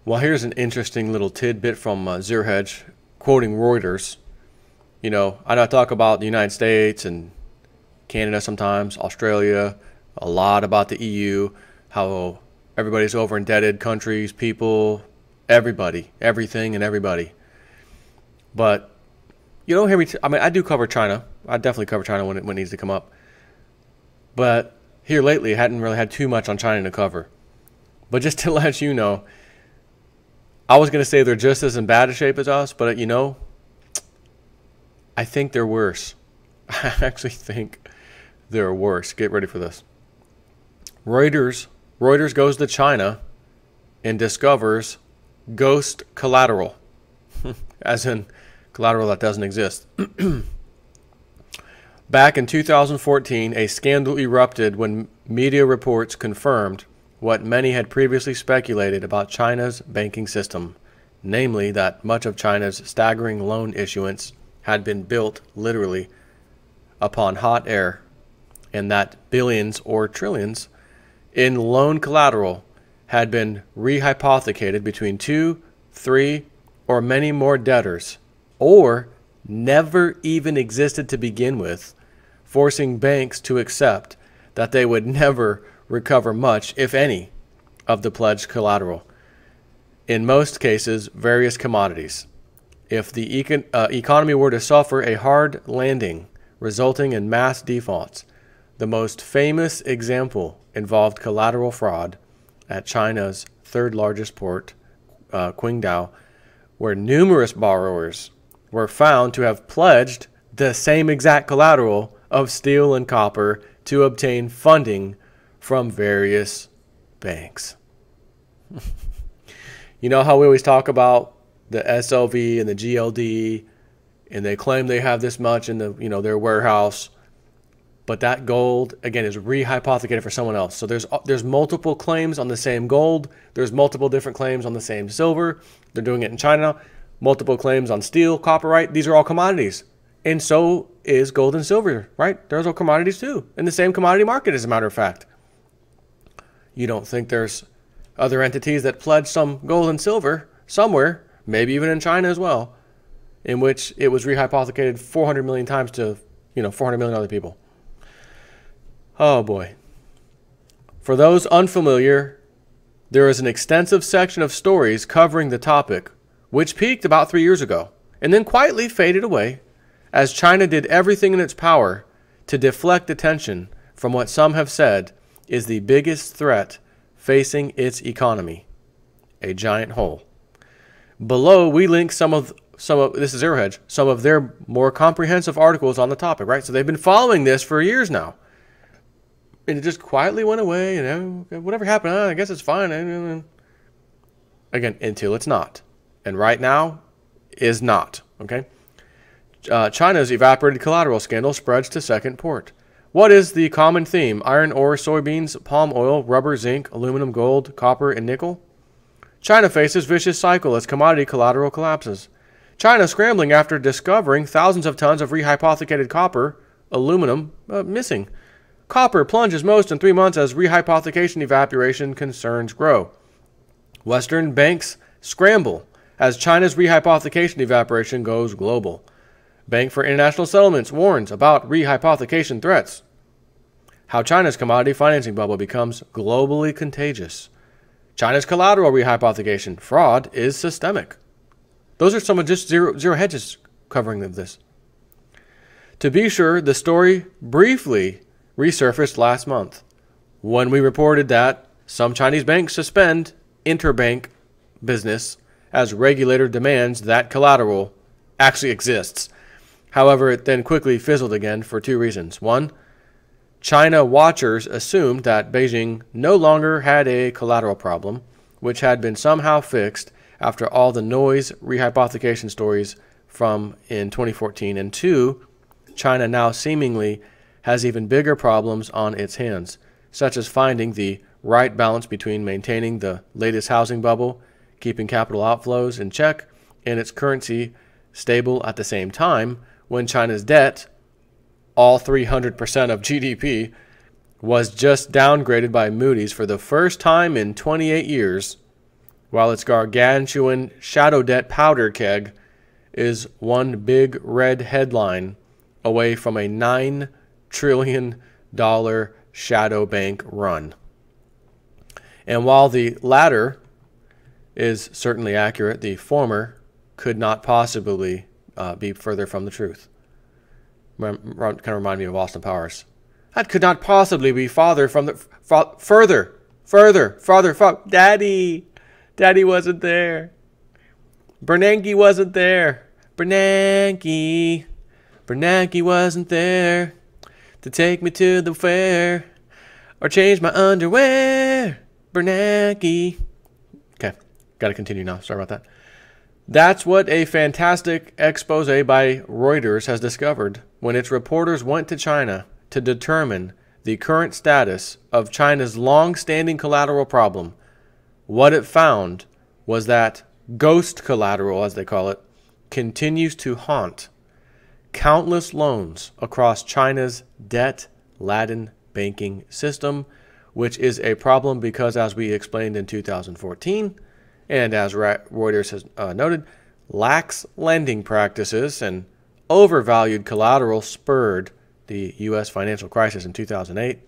Well, here's an interesting little tidbit from Zero Hedge, quoting Reuters. You know, I know I talk about the United States and Canada sometimes, Australia, a lot about the EU, how everybody's over indebted, countries, people, everybody, everything and everybody. But you don't hear me, I mean, I do cover China. I definitely cover China when it needs to come up. But here lately, I hadn't really had too much on China to cover. But just to let you know, I was going to say they're just as in bad a shape as us, but you know, I think they're worse. I actually think they're worse. Get ready for this. Reuters goes to China and discovers ghost collateral, as in collateral that doesn't exist. Back in 2014, a scandal erupted when media reports confirmed what many had previously speculated about China's banking system, namely that much of China's staggering loan issuance had been built literally upon hot air, and that billions or trillions in loan collateral had been rehypothecated between 2, 3, or many more debtors, or never even existed to begin with, forcing banks to accept that they would never recover much, if any, of the pledged collateral. In most cases, various commodities. If the economy were to suffer a hard landing, resulting in mass defaults, the most famous example involved collateral fraud at China's third largest port, Qingdao, where numerous borrowers were found to have pledged the same exact collateral of steel and copper to obtain funding from various banks. You know how we always talk about the SLV and the GLD, and they claim they have this much in their warehouse, but that gold again is rehypothecated for someone else. So there's multiple claims on the same gold. There's multiple different claims on the same silver. They're doing it in China. Multiple claims on steel, copper, right? These are all commodities, and so is gold and silver, right? Those are commodities too, in the same commodity market, as a matter of fact. You don't think there's other entities that pledge some gold and silver somewhere, maybe even in China as well, in which it was rehypothecated 400 million times to, 400 million other people. Oh boy. For those unfamiliar, there is an extensive section of stories covering the topic, which peaked about 3 years ago, and then quietly faded away, as China did everything in its power to deflect attention from what some have said is the biggest threat facing its economy, a giant hole. Below, we link some of this is Zero Hedge, some of their more comprehensive articles on the topic, right? So they've been following this for years now. And it just quietly went away, whatever happened, I guess it's fine. Again, until it's not. And right now is not, okay? China's evaporated collateral scandal spreads to second port. What is the common theme? Iron ore, soybeans, palm oil, rubber, zinc, aluminum, gold, copper, and nickel? China faces vicious cycle as commodity collateral collapses. China scrambling after discovering thousands of tons of rehypothecated copper, aluminum missing. Copper plunges most in 3 months as rehypothecation evaporation concerns grow. Western banks scramble as China's rehypothecation evaporation goes global. Bank for International Settlements warns about rehypothecation threats. How China's commodity financing bubble becomes globally contagious. China's collateral rehypothecation fraud is systemic. Those are some of just Zero Hedge's covering of this. To be sure, the story briefly resurfaced last month when we reported that some Chinese banks suspend interbank business as regulator demands that collateral actually exists. However, it then quickly fizzled again for 2 reasons. One, China watchers assumed that Beijing no longer had a collateral problem, which had been somehow fixed after all the noise rehypothecation stories from in 2014. And 2, China now seemingly has even bigger problems on its hands, such as finding the right balance between maintaining the latest housing bubble, keeping capital outflows in check, and its currency stable at the same time, when China's debt, all 300% of GDP, was just downgraded by Moody's for the first time in 28 years, while its gargantuan shadow debt powder keg is one big red headline away from a $9 trillion shadow bank run. And while the latter is certainly accurate, the former could not possibly be further from the truth. Kind of remind me of Austin Powers. That could not possibly be farther from the further. Daddy wasn't there. Bernanke wasn't there. Bernanke wasn't there to take me to the fair or change my underwear. Bernanke. Okay, got to continue now. Sorry about that. That's what a fantastic expose by Reuters has discovered when its reporters went to China to determine the current status of China's long-standing collateral problem. What it found was that ghost collateral, as they call it, continues to haunt countless loans across China's debt-laden banking system, which is a problem because, as we explained in 2014, and as Reuters has noted, lax lending practices and overvalued collateral spurred the U.S. financial crisis in 2008.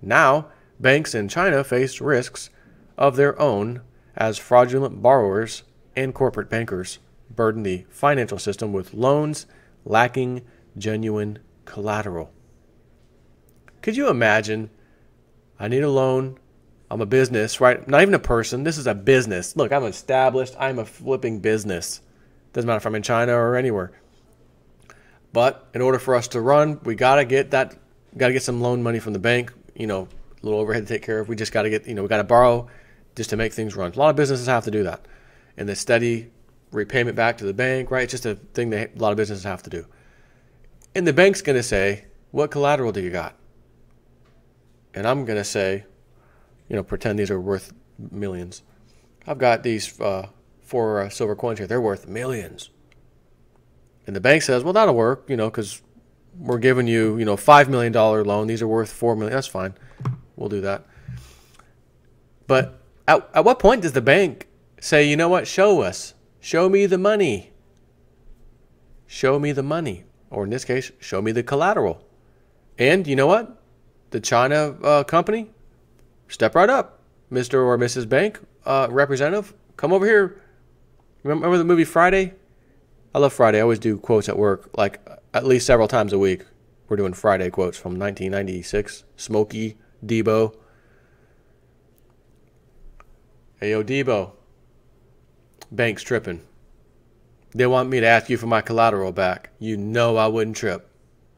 Now, banks in China face risks of their own as fraudulent borrowers and corporate bankers burden the financial system with loans lacking genuine collateral. Could you imagine? I need a loan. I'm a business, right? Not even a person. This is a business. Look, I'm established. I'm a flipping business. Doesn't matter if I'm in China or anywhere. But in order for us to run, we gotta get some loan money from the bank. You know, a little overhead to take care of. We just gotta get, we gotta borrow just to make things run. A lot of businesses have to do that, and the steady repayment back to the bank, right? It's just a thing that a lot of businesses have to do. And the bank's gonna say, "What collateral do you got?" And I'm gonna say, pretend these are worth millions. I've got these 4 silver coins here. They're worth millions. And the bank says, well, that'll work, because we're giving you, $5 million loan. These are worth $4 million. That's fine. We'll do that. But at what point does the bank say, you know what, show us. Show me the money. Show me the money. Or in this case, show me the collateral. And you know what? The China company, step right up, Mr. or Mrs. Bank representative. Come over here. Remember the movie Friday? I love Friday. I always do quotes at work, like at least several times a week. We're doing Friday quotes from 1996. Smokey, Debo. Hey, yo, Debo. Bank's tripping. They want me to ask you for my collateral back. You know I wouldn't trip.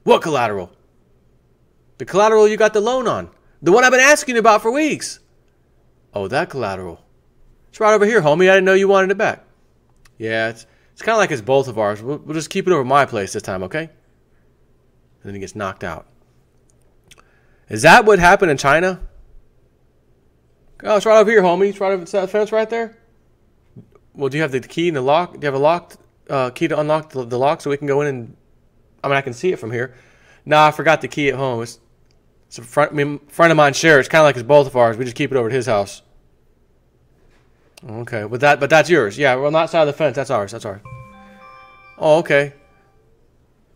What collateral? The collateral you got the loan on. The one I've been asking you about for weeks. Oh, that collateral. It's right over here, homie. I didn't know you wanted it back. Yeah, it's kind of like it's both of ours. We'll just keep it over my place this time, okay? And then he gets knocked out. Is that what happened in China? Oh, it's right over here, homie. It's right over the fence right there. Well, do you have the key and the lock? Do you have a locked key to unlock the lock so we can go in and... I can see it from here. Nah, I forgot the key at home. It's a friend of mine shares. It's kind of like it's both of ours. We just keep it over at his house. Okay, but that's yours. Yeah, we're on that side of the fence. That's ours. Oh, okay.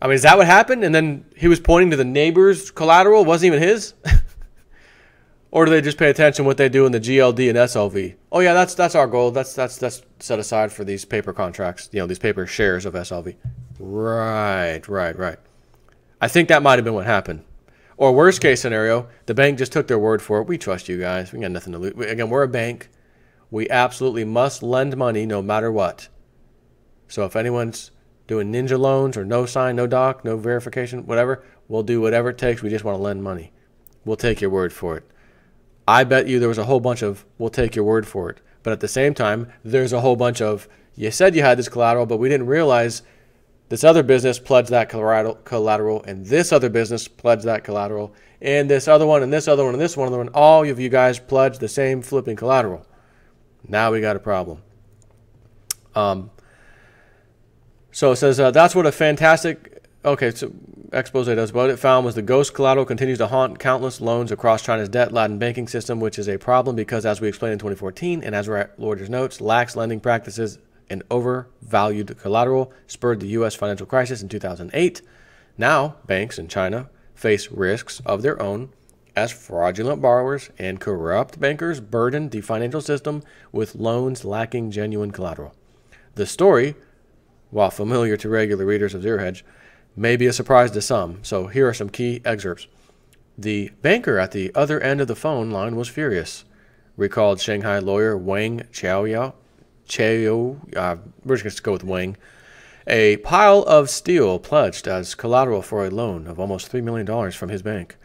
Is that what happened? And then he was pointing to the neighbor's collateral. It wasn't even his? Or do they just pay attention to what they do in the GLD and SLV? Oh, yeah, that's our goal. That's set aside for these paper contracts, these paper shares of SLV. Right. I think that might have been what happened. Or worst case scenario, the bank just took their word for it. We trust you guys. We got nothing to lose. Again, we're a bank. We absolutely must lend money no matter what. So if anyone's doing ninja loans or no sign, no doc, no verification, whatever, we'll do whatever it takes. We just want to lend money. We'll take your word for it. I bet you there was a whole bunch of, we'll take your word for it. But at the same time, there's a whole bunch of, you said you had this collateral, but we didn't realize this other business pledged that collateral, and this other business pledged that collateral, and this other one, and this other one, and this one, and all of you guys pledged the same flipping collateral. Now we got a problem. So it says, that's what a fantastic Okay, so expose does. What it found was the ghost collateral continues to haunt countless loans across China's debt-laden banking system, which is a problem because, as we explained in 2014, and as Reuters notes, lax lending practices and overvalued collateral spurred the U.S. financial crisis in 2008. Now, banks in China face risks of their own as fraudulent borrowers and corrupt bankers burden the financial system with loans lacking genuine collateral. The story, while familiar to regular readers of Zero Hedge, may be a surprise to some, so here are some key excerpts. The banker at the other end of the phone line was furious, recalled Shanghai lawyer Wang Qiao. We're just going to go with Wang. A pile of steel pledged as collateral for a loan of almost $3 million from his bank,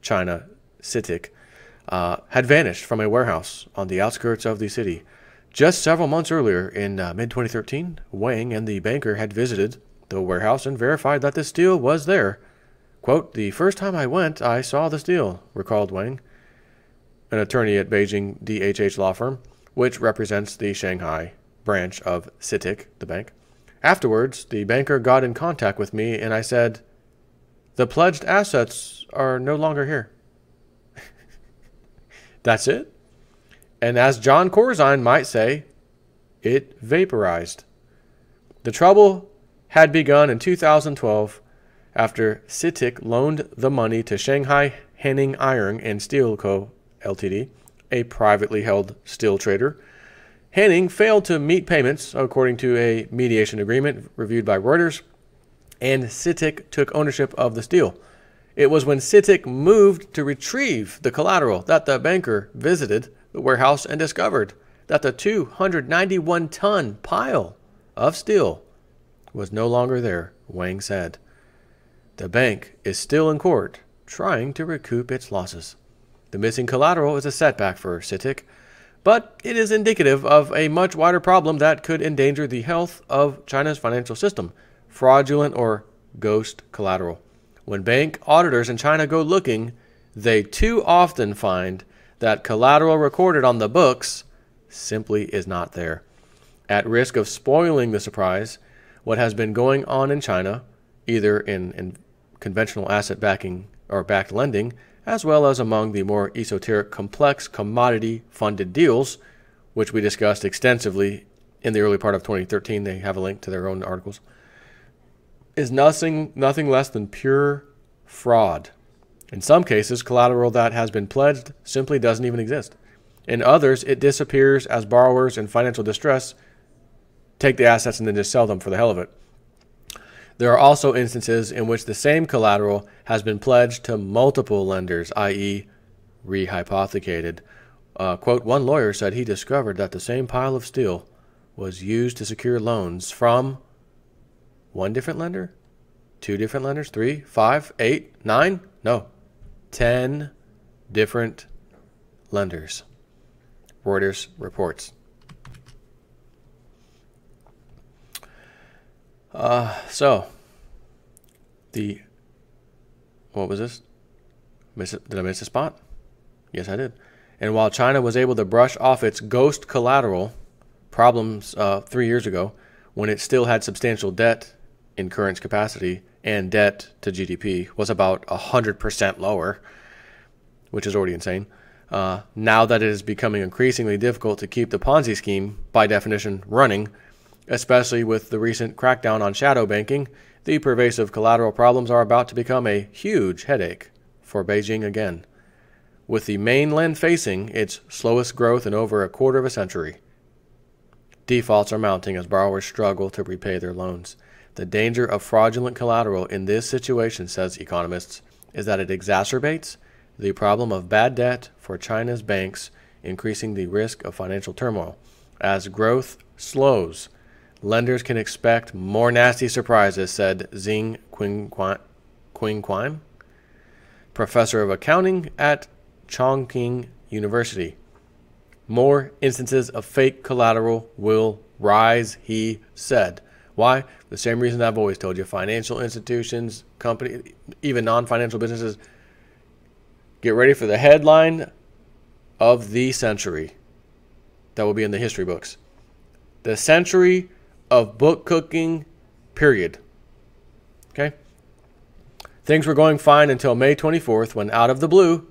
China CITIC, had vanished from a warehouse on the outskirts of the city. Just several months earlier, in mid-2013, Wang and the banker had visited the warehouse and verified that the steel was there. Quote, "The first time I went, I saw the steel," recalled Wang, an attorney at Beijing DHH law firm, which represents the Shanghai branch of CITIC, the bank. "Afterwards, the banker got in contact with me and I said, 'The pledged assets are no longer here.'" That's it? And as John Corzine might say, it vaporized. The trouble had begun in 2012 after CITIC loaned the money to Shanghai Henning Iron and Steel Co. Ltd., a privately held steel trader. Henning failed to meet payments, according to a mediation agreement reviewed by Reuters, and CITIC took ownership of the steel. It was when CITIC moved to retrieve the collateral that the banker visited the warehouse and discovered that the 291-ton pile of steel was no longer there, Wang said. The bank is still in court, trying to recoup its losses. The missing collateral is a setback for CITIC, but it is indicative of a much wider problem that could endanger the health of China's financial system: fraudulent or ghost collateral. When bank auditors in China go looking, they too often find that collateral recorded on the books simply is not there. At risk of spoiling the surprise, what has been going on in China, either in conventional asset backing or backed lending, as well as among the more esoteric, complex, commodity-funded deals, which we discussed extensively in the early part of 2013, they have a link to their own articles, is nothing less than pure fraud. In some cases, collateral that has been pledged simply doesn't even exist. In others, it disappears as borrowers in financial distress take the assets and then just sell them for the hell of it. There are also instances in which the same collateral has been pledged to multiple lenders, i.e. rehypothecated. Quote, one lawyer said he discovered that the same pile of steel was used to secure loans from one different lender, two different lenders, 3, 5, 8, 9, no, 10 different lenders. Reuters reports. What was this? Did I miss a spot? Yes, I did. And while China was able to brush off its ghost collateral problems 3 years ago, when it still had substantial debt incurrence capacity and debt to GDP was about 100% lower, which is already insane. Now that it is becoming increasingly difficult to keep the Ponzi scheme, by definition, running, especially with the recent crackdown on shadow banking, the pervasive collateral problems are about to become a huge headache for Beijing again, with the mainland facing its slowest growth in over a quarter of a century. Defaults are mounting as borrowers struggle to repay their loans. The danger of fraudulent collateral in this situation, says economists, is that it exacerbates the problem of bad debt for China's banks, increasing the risk of financial turmoil. As growth slows, lenders can expect more nasty surprises, said Xing Qingquan, professor of accounting at Chongqing University. More instances of fake collateral will rise, he said. Why? The same reason I've always told you. Financial institutions, companies, even non-financial businesses, get ready for the headline of the century that will be in the history books. The century of book cooking, period. Okay? Things were going fine until May 24th when, out of the blue,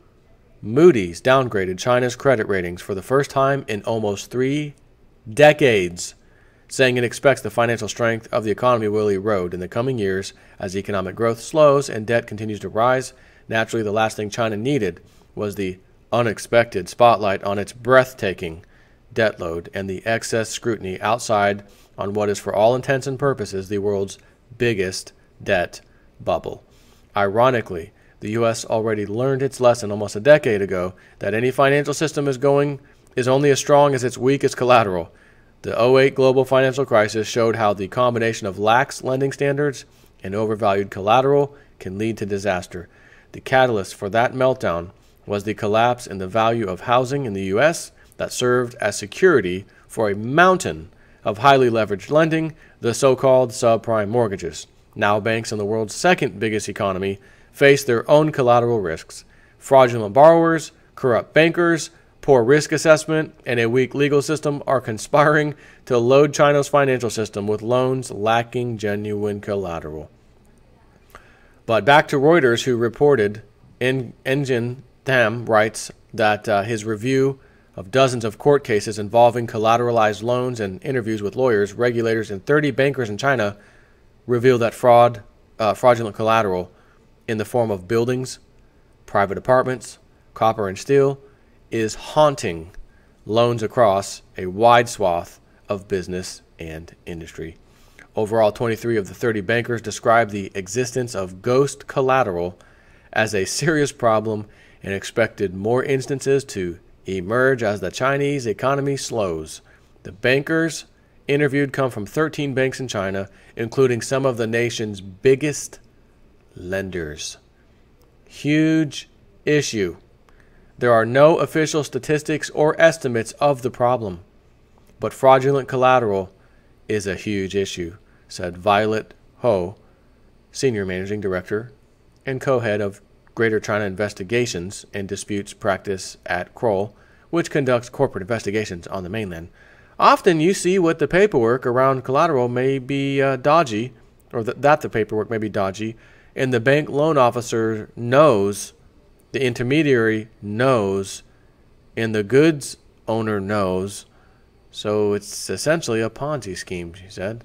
Moody's downgraded China's credit ratings for the first time in almost 3 decades, saying it expects the financial strength of the economy will erode in the coming years as economic growth slows and debt continues to rise. Naturally, the last thing China needed was the unexpected spotlight on its breathtaking debt load and the excess scrutiny outside on what is, for all intents and purposes, the world's biggest debt bubble. Ironically, the U.S. already learned its lesson almost a decade ago that any financial system is only as strong as its weakest collateral. The '08 global financial crisis showed how the combination of lax lending standards and overvalued collateral can lead to disaster. The catalyst for that meltdown was the collapse in the value of housing in the U.S. that served as security for a mountain of highly leveraged lending, the so-called subprime mortgages. Now banks in the world's second biggest economy face their own collateral risks. Fraudulent borrowers, corrupt bankers, poor risk assessment, and a weak legal system are conspiring to load China's financial system with loans lacking genuine collateral. But back to Reuters, who reported Engin Tam writes that his review of dozens of court cases involving collateralized loans and interviews with lawyers, regulators, and 30 bankers in China reveal that fraudulent collateral in the form of buildings, private apartments, copper and steel is haunting loans across a wide swath of business and industry. Overall, 23 of the 30 bankers described the existence of ghost collateral as a serious problem and expected more instances to emerge as the Chinese economy slows. The bankers interviewed come from 13 banks in China, including some of the nation's biggest lenders. Huge issue. There are no official statistics or estimates of the problem, but fraudulent collateral is a huge issue, said Violet Ho, Senior Managing Director and co-head of Greater China Investigations and Disputes Practice at Kroll, which conducts corporate investigations on the mainland. Often you see what the paperwork around collateral may be dodgy, or that the paperwork may be dodgy, and the bank loan officer knows, the intermediary knows, and the goods owner knows. So it's essentially a Ponzi scheme, she said.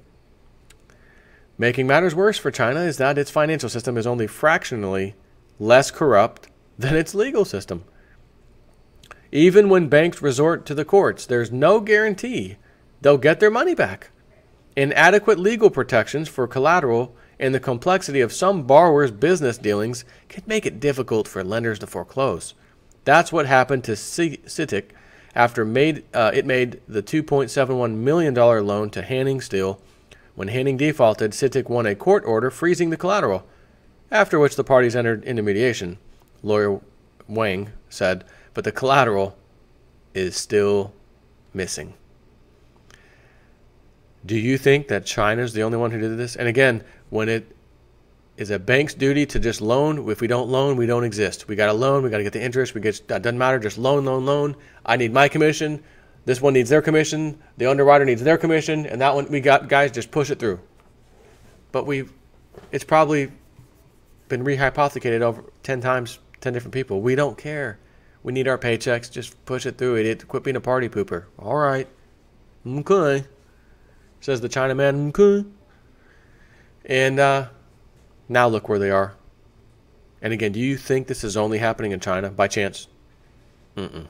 Making matters worse for China is that its financial system is only fractionally less corrupt than its legal system. Even when banks resort to the courts, there's no guarantee they'll get their money back. Inadequate legal protections for collateral and the complexity of some borrowers' business dealings can make it difficult for lenders to foreclose. That's what happened to CITIC after it made the $2.71 million loan to Hanning Steel. When Hanning defaulted, CITIC won a court order freezing the collateral, after which the parties entered into mediation. Lawyer Wang said, but the collateral is still missing. Do you think that China's the only one who did this? And again, when it is a bank's duty to just loan, if we don't loan, we don't exist. We got to loan, we got to get the interest, that doesn't matter, just loan, loan, loan. I need my commission. This one needs their commission. The underwriter needs their commission. And that one, we got, guys, just push it through. But it's probably been rehypothecated over 10 times, 10 different people. We don't care. We need our paychecks. Just push it through. Idiot. Quit being a party pooper. All right. Okay. Says the Chinaman. Okay. And now look where they are. And again, do you think this is only happening in China by chance? I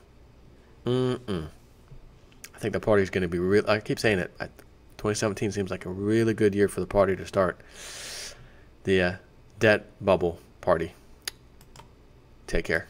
think the party's going to be real. I keep saying it. 2017 seems like a really good year for the party to start. The debt bubble party. Take care.